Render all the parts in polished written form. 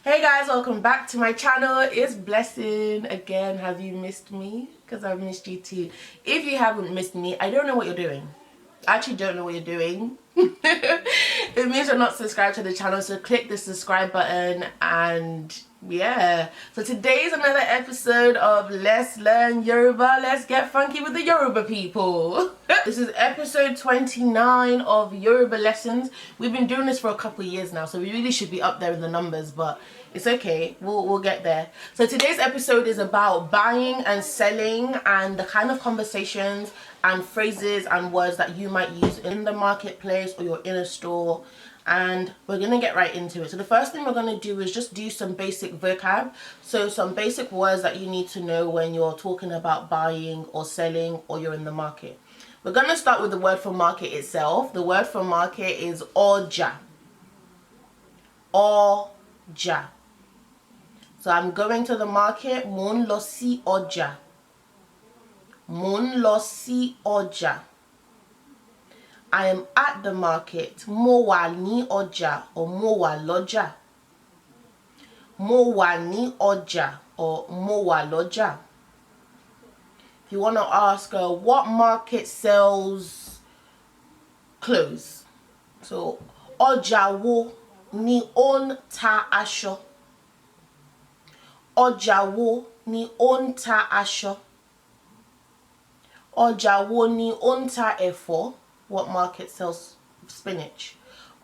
Hey guys, welcome back to my channel. It's Blessing again. Have you missed me? Because I've missed you too. If you haven't missed me, I don't know what you're doing. I actually don't know what you're doing. It means you're not subscribed to the channel, so click the subscribe button. And yeah, so today's another episode of Let's Learn Yoruba. Let's get funky with the Yoruba people. This is episode 29 of Yoruba lessons. We've been doing this for a couple of years now, so we really should be up there in the numbers, but it's okay, we'll get there. So today's episode is about buying and selling and the kind of conversations and phrases and words that you might use in the marketplace or you're in a store, and we're gonna get right into it. So the first thing we're gonna do is just do some basic vocab, so some basic words that you need to know when you're talking about buying or selling or you're in the market. We're gonna start with the word for market itself. The word for market is ọjà. Ọjà. So I'm going to the market. Mo ń lọ sí ọjà. Mo ń lọ sí ọjà. I am at the market. Mo wà ní ọjà or mo wà lọ́jà. Mo wà ní ọjà or mo wà lọ́jà. If you want to ask what market sells clothes. So ọjà wo ni ó ń ta aṣọ. Ọjà wo ni ó ń ta aṣọ. Ọjà wo ni ó ń ta ẹ̀fọ́. What market sells spinach?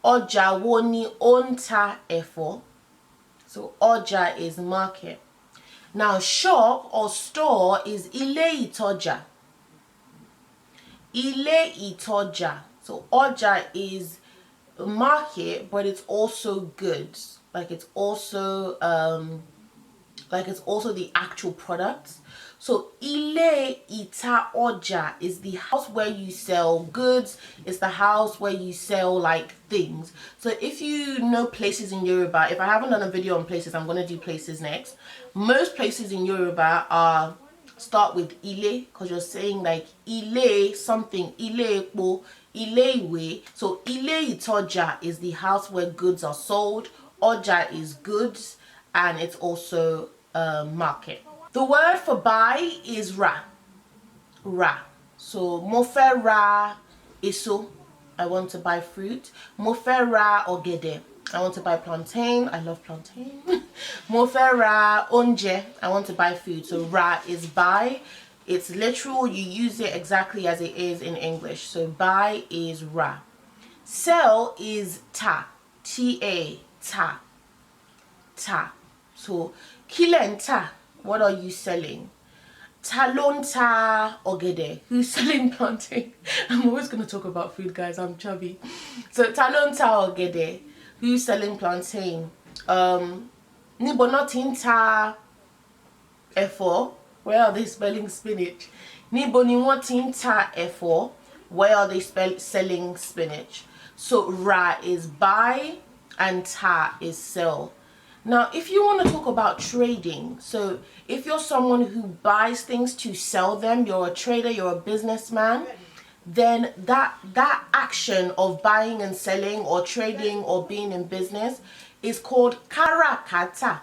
Ọjà wo ni ó ń ta ẹ̀fọ́. So ọjà is market. Now shop or store is ilé ìtajà. Ilé ìtajà. So ọjà is market, but it's also goods. It's also the actual products. So ilé ìta ọjà is the house where you sell goods. It's the house where you sell things. So if you know places in Yoruba, if I haven't done a video on places, I'm going to do places next. Most places in Yoruba start with ilé, because you're saying ilé something, ilé epo, ilé ìwé. So ilé ìtajà is the house where goods are sold. Ọjà is goods, and it's also market. The word for buy is ra. Ra. So mo fẹ́ ra èso. I want to buy fruit. Mo fẹ́ ra ọ̀gẹ̀dẹ̀. I want to buy plantain. I love plantain. Mo fẹ́ ra oúnjẹ. I want to buy food. So ra is buy. It's literal. You use it exactly as it is in English. So buy is ra. Sell is ta. T-A. Ta. Ta. So kí lẹ̀ ń tà? What are you selling? Ta ló ń ta ọ̀gẹ̀dẹ̀? Who's selling plantain? I'm always going to talk about food, guys. I'm chubby. So ta ló ń ta ọ̀gẹ̀dẹ̀? Who's selling plantain? Níbo ná ti ń ta ẹ̀fọ́? Where are they spelling spinach? Níbo ni wọ́n ti ń ta ẹ̀fọ́? Where are they selling spinach? So ra is buy and ta is sell. Now, if you want to talk about trading, so if you're someone who buys things to sell them, you're a trader, you're a businessman, then that action of buying and selling or trading or being in business is called káràkátà.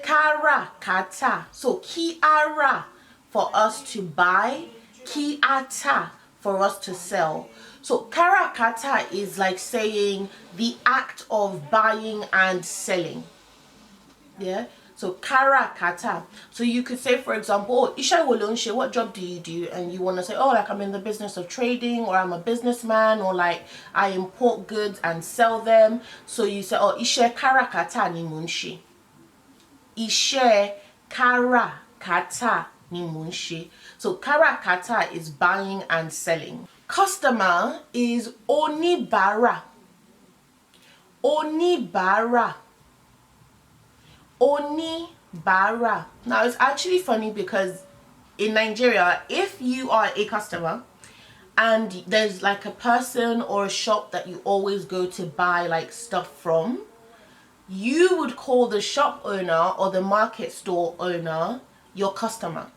Káràkátà. So kí á rà for us to buy, kí á tà for us to sell. So káràkátà is like saying the act of buying and selling. Yeah. So káràkátà. So you could say, for example, iṣẹ́ wo ló ń ṣe? What job do you do? And you want to say, I'm in the business of trading, or I'm a businessman, or I import goods and sell them. So you say, iṣẹ́ káràkátà ni mò ń ṣe. Iṣẹ́ káràkátà ni mò ń ṣe. So káràkátà is buying and selling. Customer is oníbàárà. Oníbàárà. Oníbàárà. Now it's actually funny because in Nigeria, if you are a customer and there's a person or a shop that you always go to buy stuff from, you would call the shop owner or the market store owner your customer.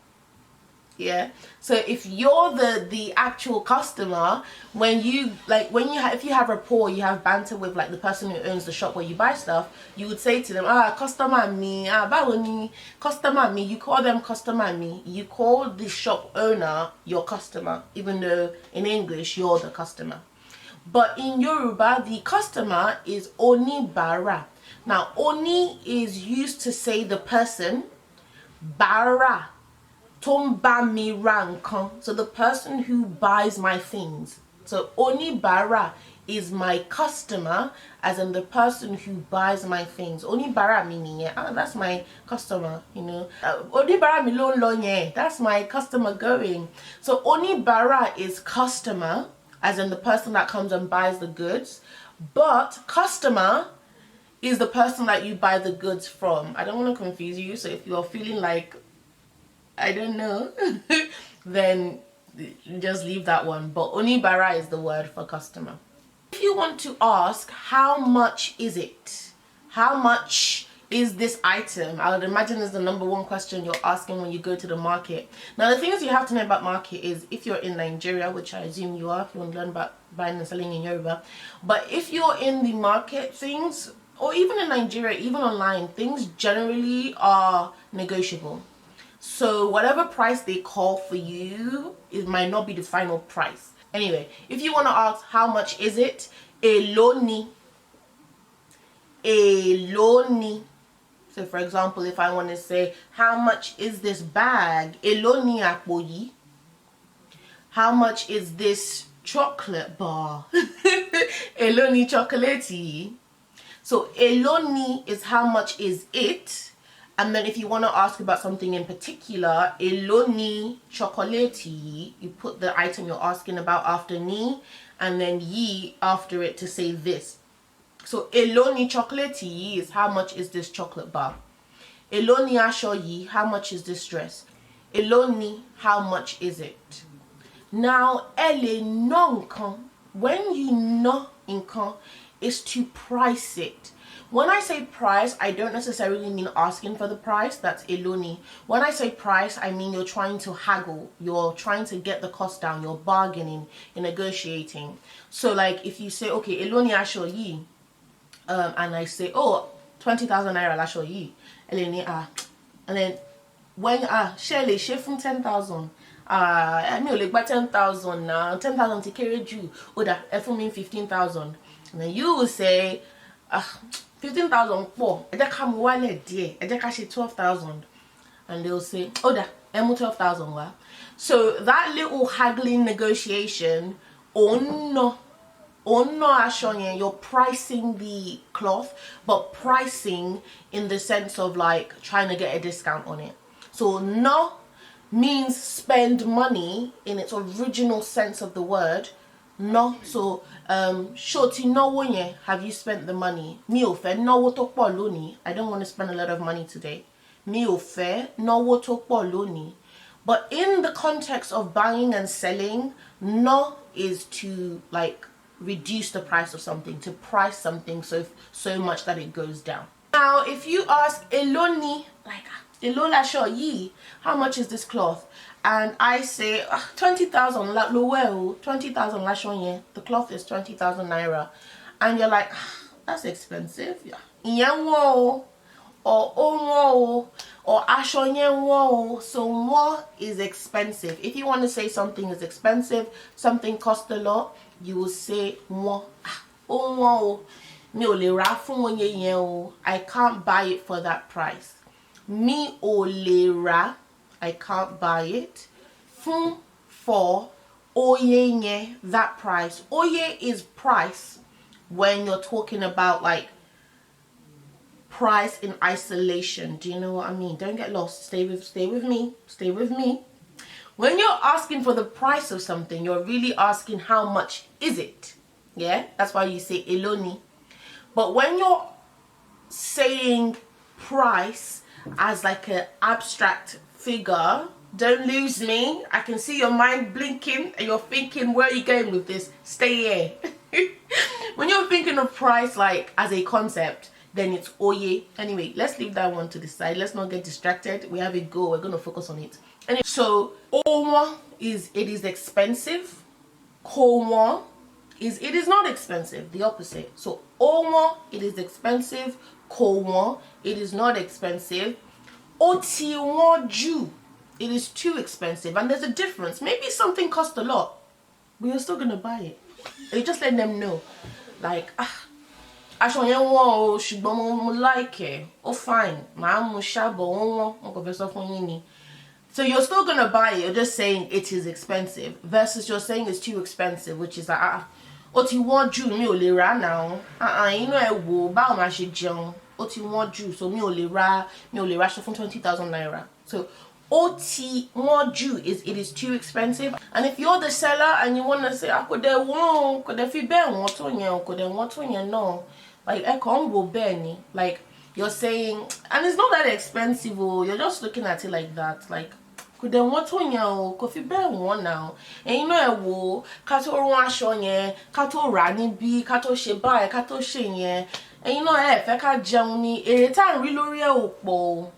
Yeah, so if you're the actual customer, when you like if you have rapport, you have banter with like the person who owns the shop where you buy stuff, you would say to them, customer me, bawoni, customer me. You call them customer me. You call the shop owner your customer, even though in English you're the customer. But in Yoruba, the customer is onibara. Now oni is used to say the person, bara Tomba mi rankan. So the person who buys my things. So onibara is my customer, as in the person who buys my things. Onibara meaning, that's my customer, you know. Onibara mi lon lo nye, that's my customer going. So onibara is customer, as in the person that comes and buys the goods. But customer is the person that you buy the goods from. I don't want to confuse you, so if you're feeling like I don't know, then just leave that one. But onibara is the word for customer. If you want to ask, how much is it? How much is this item? I would imagine is the #1 question you're asking when you go to the market. Now, the things you have to know about market is if you're in Nigeria, which I assume you are, if you want to learn about buying and selling in Yoruba. But if you're in the market, things, or even in Nigeria, even online, things generally are negotiable. So whatever price they call for you, it might not be the final price. Anyway, if you want to ask how much is it, eloni. So for example, if I want to say how much is this bag, eloni apoyi. How much is this chocolate bar, eloni chocolatey. So eloni is how much is it. And then if you want to ask about something in particular, eloni chocolatey, you put the item you're asking about after ni, and then yi after it to say this. So eloni chocolatey is how much is this chocolate bar. Eloni asho yi, how much is this dress. Eloni, how much is it. Now, ele no nkan, when you know nkan, is to price it. When I say price, I don't necessarily mean asking for the price. That's eloni. When I say price, I mean you're trying to haggle. You're trying to get the cost down. You're bargaining. You're negotiating. So like if you say, okay, eloni asho yi, and I say, oh, 20,000 naira lasho yi, eleni and then when share from 10,000. I mean like by 10,000 now. 10,000 to carry you. Oda, for me 15,000. And then you will say, 15,000 poor. I just come one day. I just cash 12,000, and they'll say, "Oh, that 12,000 wa." So that little haggling negotiation, no, you're pricing the cloth, but pricing in the sense of like trying to get a discount on it. So no means spend money in its original sense of the word. No, so shorty no ye, have you spent the money? Mi ò fẹ́ náwó tó pọ̀ lónìí. I don't want to spend a lot of money today. Mi ò fẹ́ náwó tó pọ̀ lónìí. But in the context of buying and selling, no is to like reduce the price of something, to price something so much that it goes down. Now, if you ask eloni, like elola sho yi, how much is this cloth? And I say 20,000 la lowe, 20,000 la shonye. The cloth is 20,000 naira, and you're like, that's expensive. Yeah, or or ashonye. So more is expensive. If you want to say something is expensive, something costs a lot, you will say more. I can't buy it for that price. Mi o le ra, I can't buy it. Fun for oye nye, that price. Oye is price when you're talking about like price in isolation. Do you know what I mean? Don't get lost. Stay with me. Stay with me. When you're asking for the price of something, you're really asking how much is it? Yeah, that's why you say eloni. But when you're saying price as like an abstract figure, don't lose me. I can see your mind blinking and you're thinking, where are you going with this? Stay here. When you're thinking of price like as a concept, then it's oye. Anyway, let's leave that one to the side. Let's not get distracted. We have a goal. We're going to focus on it. Anyway, so owo is it is expensive. Kowo is it is not expensive. The opposite. So owo, it is expensive. Kowo, it is not expensive. Oti wonju, it is too expensive. And there's a difference. Maybe something costs a lot, but you're still gonna buy it. You just let them know, like, aṣọ yẹn wọ́n o, ṣùgbọ́n mo like it. Oh fine, màá mú ṣá, but wọ́n mo kàn fẹ́ sọ fún yín ni. So you're still gonna buy it. You're just saying it is expensive versus you're saying it's too expensive, which is like ó ti wọ́n jù, mi ò lè rà now. Inú ẹ wò báwo máa ṣe jẹun. Ó ti wọ́n jù, so mi ò lè rà aṣọ fún 20,000 naira. So ó ti wọ́n jù is it is too expensive. And if you're the seller and you want to say kò dẹ̀ wọ́n, kò dẹ̀ fi bẹ́ẹ̀ wọ́n tó yẹn, kò dẹ̀ wọ́n tó yẹn náà. Like ẹ kàn ń wò bẹ́ẹ̀ ni. Like you're saying, and it's not that expensive. Oh, you're just looking at it like that. Like could then what on you could be better one now. And you know a wo kato wash on ye, kato rani bi, kato she buy, kato she ye. And you know feka journey time really real.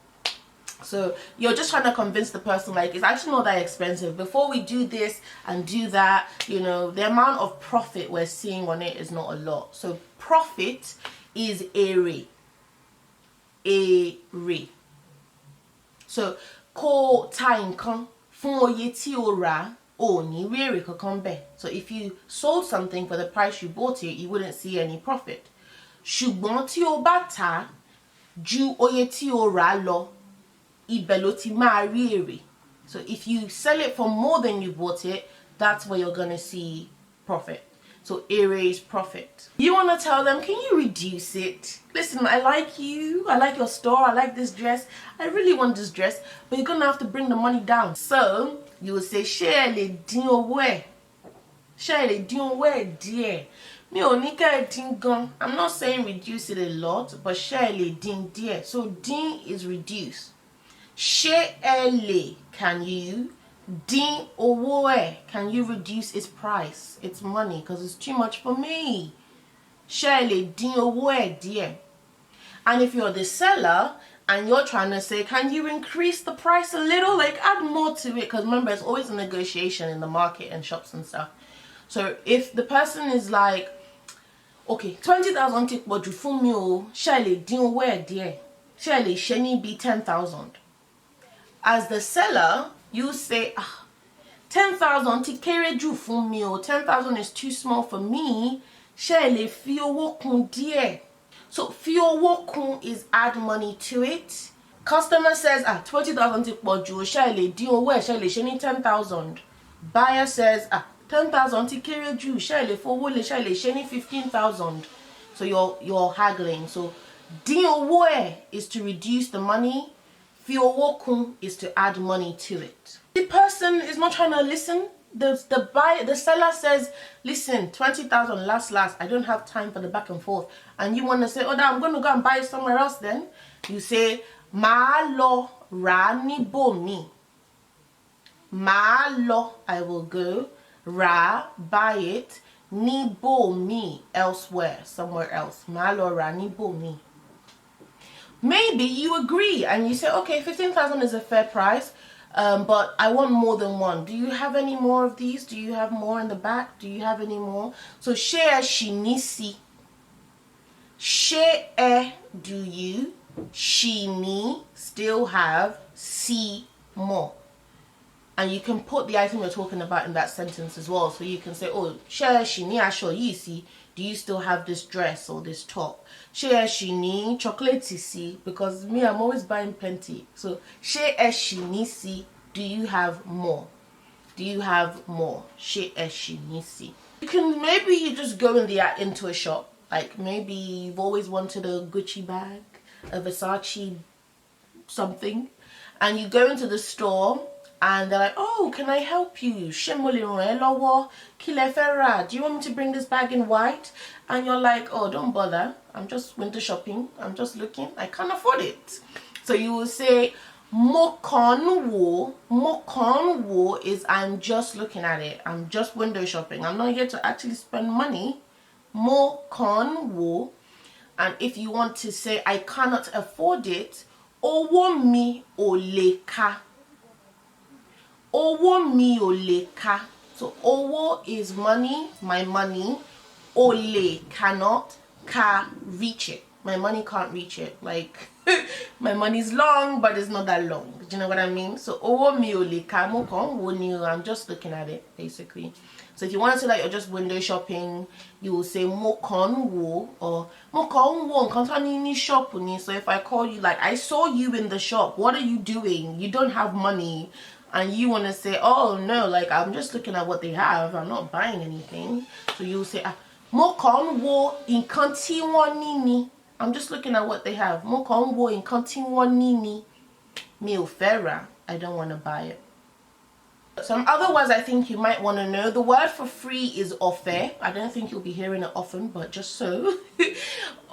So you're just trying to convince the person like it's actually not that expensive. Before we do this and do that, you know, the amount of profit we're seeing on it is not a lot. So profit is ere. So ko ta nǹkan fún oye tí o rà ò ní rí èrè kankan bẹ́ẹ̀. So if you sold something for the price you bought it, you wouldn't see any profit. Ṣùgbọ́n tí o bá tà ju oye tí o rà lọ, ibẹ̀ ló ti máa rí èrè. So if you sell it for more than you bought it, that's where you're gonna see profit. So ere is profit. You want to tell them, can you reduce it? Listen, I like you. I like your store. I like this dress. I really want this dress. But you're going to have to bring the money down. So you will say, share le din owe. Share le din owe dear. Mi ò ní kẹ́ dín gan. I'm not saying reduce it a lot, but share le din dear. So din is reduce. Share le, can you? Din owo, can you reduce its price, its money, because it's too much for me. Surely din owo dear. And if you're the seller and you're trying to say, can you increase the price a little, like add more to it, because remember it's always a negotiation in the market and shops and stuff. So if the person is like, okay, 20,000 take what you fún mi o, surely din owo dear. Surely sheni be 10,000. As the seller, you say, 10,000 ti kéré jù fún mi o, 10,000 is too small for me. Ṣé lè fi owó kún díẹ̀. So fi owó kún is add money to it. Customer says, 20,000 ti pọ̀ jù, ṣé lè dín owó ẹ̀, ṣé lè ṣe ní 10,000. Buyer says, 10,000 ti kéré jù, ṣé lè fowó lè, ṣé lè ṣe ní 15,000. So you're haggling. So dín owó ẹ̀ is to reduce the money. Fi owó kún is to add money to it. The person is not trying to listen. The seller says, listen, 20,000 last, I don't have time for the back and forth. And you want to say, I'm going to go and buy it somewhere else then. You say, màá lọ rà níbòmíì. Màá lọ, I will go, rà, buy it, níbòmíì, elsewhere, somewhere else. Màá lọ rà níbòmíì. Maybe you agree and you say, okay, 15,000 is a fair price, but I want more than one. Do you have any more of these? Do you have more in the back? Do you have any more? So share shinisi. Share do you? Shini still have see more. And you can put the item you're talking about in that sentence as well. So you can say, share shini asho yisi. Do you still have this dress or this top? Share shini chocolate see, because me, I'm always buying plenty. So share shini see. Do you have more? Do you have more? Share shini see. You can maybe you just go into a shop. Like maybe you've always wanted a Gucci bag, a Versace something, and you go into the store. And they're like, can I help you? Do you want me to bring this bag in white? And you're like, don't bother. I'm just window shopping. I'm just looking. I can't afford it. So you will say, mo kàn wò. Mo kàn wò is I'm just looking at it. I'm just window shopping. I'm not here to actually spend money. Mo kàn wò. And if you want to say I cannot afford it, owó mi ò lè ká. Owó mi ò lè ká. So owó is money, my money. Ole cannot, ka reach it. My money can't reach it. Like my money's long, but it's not that long. Do you know what I mean? So owo mi ò lè ká mo kàn wò ni o. I'm just looking at it basically. So if you want to say that you're just window shopping, you will say mo kàn wò, or mo kàn wò nǹkan tó ní ní shop ni. So if I call you like I saw you in the shop, what are you doing? You don't have money. And you want to say, oh no, like I'm just looking at what they have, I'm not buying anything. So you'll say, mo kàn wò nǹkan tí wọ́n ní ni. I'm just looking at what they have. Mo kàn wò nǹkan tí wọ́n ní ni. Mi ò fẹ́ rà, I don't want to buy it. Some other words I think you might want to know. The word for free is ọ̀fẹ́. I don't think you'll be hearing it often, but just so.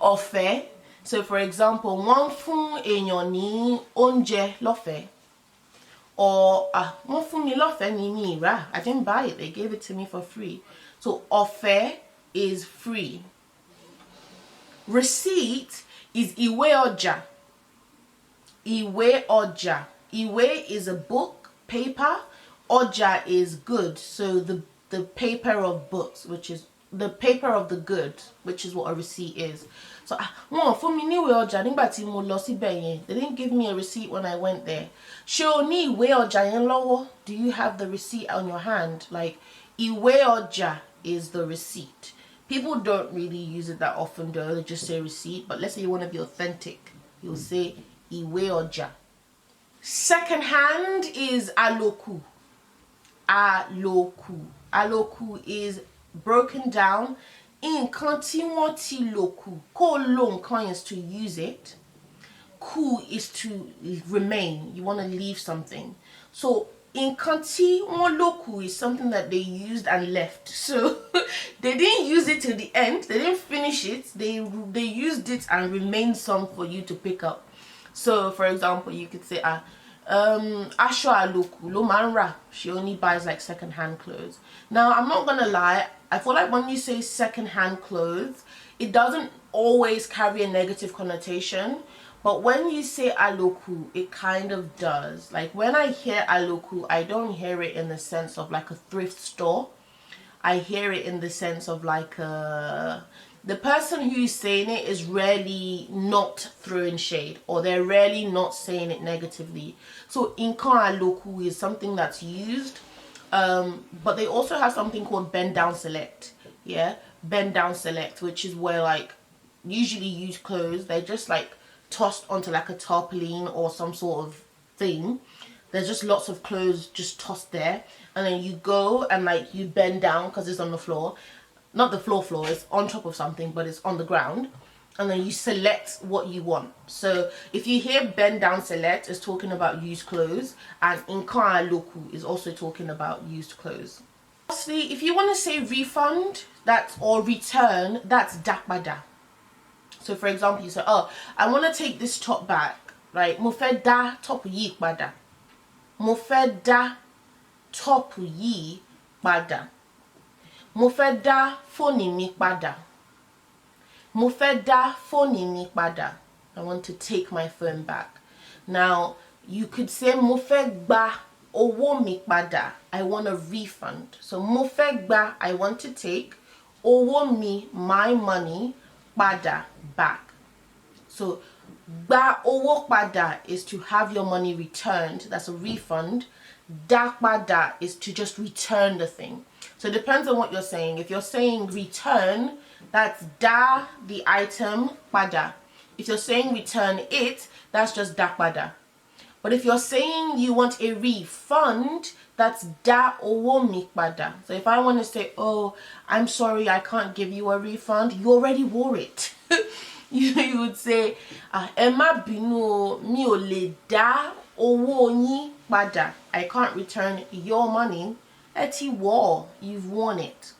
Ọ̀fẹ́. So for example, wọ́n fún èèyàn ní oúnjẹ lọ́fẹ̀ẹ́. Or wọ́n fún mi lọ́fẹ̀ẹ́ ni mi rà. I didn't buy it, they gave it to me for free. So ọ̀fẹ́ is free. Receipt is ìwé ọjà. Ìwé ọjà. Ìwé is a book, paper. Ọjà is good. So the paper of books, which is the paper of the good, which is what a receipt is. So wọ́n fún mi ní ìwé ọjà nígbà tí mo lọ síbẹ̀ yẹn. They didn't give me a receipt when I went there. Ṣé o ní ìwé ọjà yẹn lọ́wọ́? Do you have the receipt on your hand? Like ìwé ọjà is the receipt. People don't really use it that often though. They just say receipt. But let's say you want to be authentic, you'll say ìwé ọjà. Second hand is àlòkù. Àlòkù. Àlòkù is broken down. Nǹkan tí wọ́n ti lò kù. Kó lò nǹkan is to use it. Kù is to remain. You want to leave something. So nǹkan tí wọ́n lò kù is something that they used and left. So they didn't use it till the end. They didn't finish it. They used it and remained some for you to pick up. So for example, you could say aṣọ àlòkù ló máa ń rà. She only buys like second-hand clothes. Now I'm not gonna lie, I feel like when you say second-hand clothes, it doesn't always carry a negative connotation. But when you say àlòkù, it kind of does. Like when I hear àlòkù, I don't hear it in the sense of like a thrift store. I hear it in the sense of like the person who's saying it is rarely not throwing shade, or they're rarely not saying it negatively. So nǹkan àlòkù is something that's used, but they also have something called bend down select. Yeah, bend down select, which is where like usually used clothes, they're just like tossed onto like a tarpaulin or some sort of thing. There's just lots of clothes just tossed there, and then you go and like you bend down because it's on the floor. Not the floor, it's on top of something, but it's on the ground. And then you select what you want. So if you hear bend down select, it's talking about used clothes, and nǹkan àlòkù is also talking about used clothes. Lastly, if you want to say refund, or return, that's dápadà. So for example, you say, oh, I want to take this top back, right? Mo fẹ́ dá top yìí padà. Mo fẹ́ dá top yìí padà. Mo fẹ́ dá fóònù mi padà. Mo fẹ́ dá fóònù mi padà. I want to take my phone back. Now, you could say mo fẹ́ gba owó mi padà. I want a refund. So mo fẹ́ gba, I want to take. Owó mi, my money, padà, back. So gba owó padà is to have your money returned. That's a refund. Dá padà is to just return the thing. So it depends on what you're saying. If you're saying return, that's dá the item, padà. If you're saying return it, that's just dá padà. But if you're saying you want a refund, that's dá owó mi padà. So if I want to say, oh, I'm sorry, I can't give you a refund, you already wore it. You would say, ẹ má bínú o, mi ò lè dá owó yín padà. I can't return your money. Ẹ ti wọ̀, you've worn it.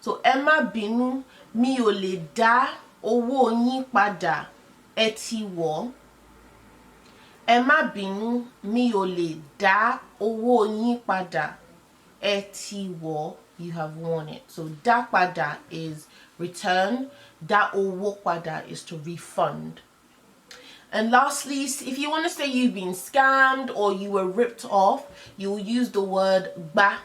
So ẹ má bínú, mi ò lè dá owó yín padà. Ẹ ti wọ̀. Ẹ má bínú, mi ò lè dá owó yín padà. Ẹ ti wọ̀, you have worn it. So dá padà is return. that owopada is to refund. And lastly, if you want to say you've been scammed or you were ripped off, you will use the word ba.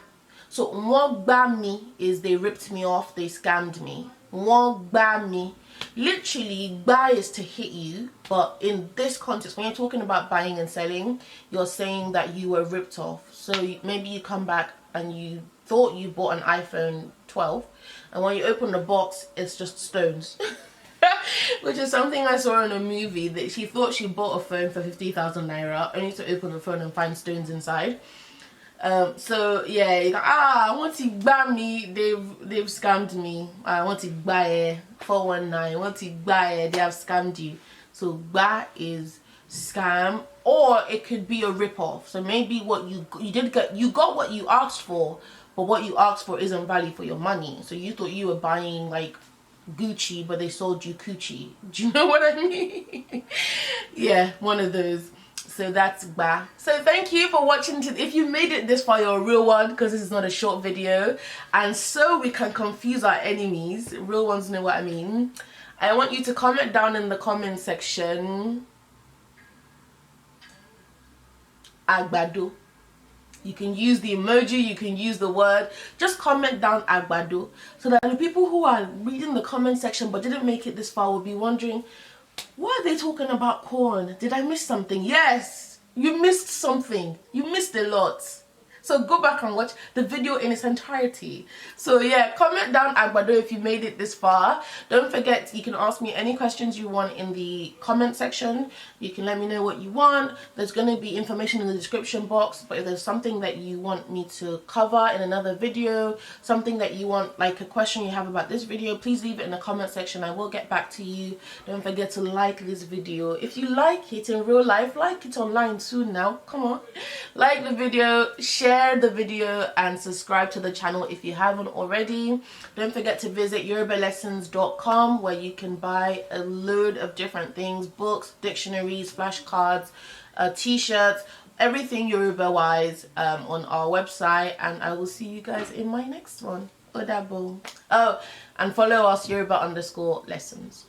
So wọ́n gbá mi is they ripped me off, they scammed me. Wọ́n gbá mi. Literally, buy is to hit you, but in this context, when you're talking about buying and selling, you're saying that you were ripped off. So maybe you come back and you thought you bought an iPhone 12, and when you open the box, it's just stones. Which is something I saw in a movie, that she thought she bought a phone for 50,000 naira, only to open the phone and find stones inside. So yeah, you're like, I want to buy me, they've scammed me. I want to buy 419, want to buy, they have scammed you. So buy is scam, or it could be a rip-off. So maybe what you got what you asked for, but what you asked for isn't value for your money. So you thought you were buying like Gucci, but they sold you coochie. Do you know what I mean? Yeah, one of those. So that's ba. So thank you for watching. If you made it this far, you're a real one, because this is not a short video, and so we can confuse our enemies. Real ones know what I mean. I want you to comment down in the comment section agbado. You can use the emoji, you can use the word. Just comment down agbado, so that the people who are reading the comment section but didn't make it this far will be wondering, what are they talking about corn? Did I miss something? Yes, you missed something. You missed a lot. So go back and watch the video in its entirety. So yeah, comment down agbado if you made it this far. Don't forget, you can ask me any questions you want in the comment section. You can let me know what you want. There's going to be information in the description box, but if there's something that you want me to cover in another video, something that you want, like a question you have about this video, please leave it in the comment section. I will get back to you. Don't forget to like this video. If you like it in real life, like it online soon now. Come on. Like the video, share the video, and subscribe to the channel if you haven't already. Don't forget to visit yorubalessons.com, where you can buy a load of different things: books, dictionaries, flashcards, t-shirts, everything Yoruba wise on our website. And I will see you guys in my next one. Odabo. Oh, and follow us Yoruba_lessons.